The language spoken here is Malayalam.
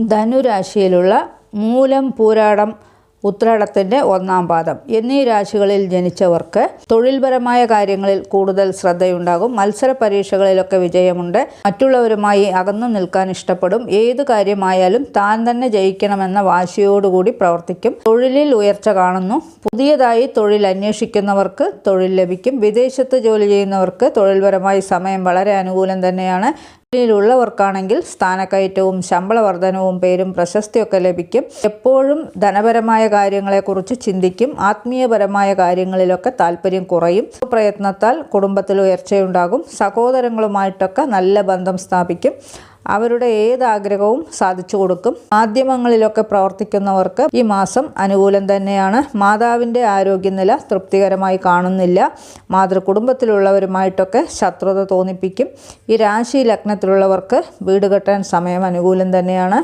ധനുരാശിയിലുള്ള മൂലം, പൂരാടം, ഉത്രാടത്തിൻ്റെ 1-ാം പാദം എന്നീ രാശികളിൽ ജനിച്ചവർക്ക് തൊഴിൽപരമായ കാര്യങ്ങളിൽ കൂടുതൽ ശ്രദ്ധയുണ്ടാകും. മത്സര പരീക്ഷകളിലൊക്കെ വിജയമുണ്ട്. മറ്റുള്ളവരുമായി അകന്നു നിൽക്കാൻ ഇഷ്ടപ്പെടും. ഏതു കാര്യമായാലും താൻ തന്നെ ജയിക്കണമെന്ന വാശിയോടുകൂടി പ്രവർത്തിക്കും. തൊഴിലിൽ ഉയർച്ച കാണുന്നു. പുതിയതായി തൊഴിൽ അന്വേഷിക്കുന്നവർക്ക് തൊഴിൽ ലഭിക്കും. വിദേശത്ത് ജോലി ചെയ്യുന്നവർക്ക് തൊഴിൽപരമായി സമയം വളരെ അനുകൂലം തന്നെയാണ്. ുള്ളവർക്കാണെങ്കിൽ സ്ഥാനക്കയറ്റവും ശമ്പള വർധനവും പേരും പ്രശസ്തിയൊക്കെ ലഭിക്കും. എപ്പോഴും ധനപരമായ കാര്യങ്ങളെക്കുറിച്ച് ചിന്തിക്കും. ആത്മീയപരമായ കാര്യങ്ങളിലൊക്കെ താല്പര്യം കുറയും. പ്രയത്നത്താൽ കുടുംബത്തിൽ ഉയർച്ചയുണ്ടാകും. സഹോദരങ്ങളുമായിട്ടൊക്കെ നല്ല ബന്ധം സ്ഥാപിക്കും. അവരുടെ ഏതാഗ്രഹവും സാധിച്ചു കൊടുക്കും. മാധ്യമങ്ങളിലൊക്കെ പ്രവർത്തിക്കുന്നവർക്ക് ഈ മാസം അനുകൂലം തന്നെയാണ്. മാതാവിൻ്റെ ആരോഗ്യനില തൃപ്തികരമായി കാണുന്നില്ല. മാതൃകുടുംബത്തിലുള്ളവരുമായിട്ടൊക്കെ ശത്രുത തോന്നിപ്പിക്കും. ഈ രാശി ലഗ്നത്തിലുള്ളവർക്ക് വീട് കെട്ടാൻ സമയം അനുകൂലം തന്നെയാണ്.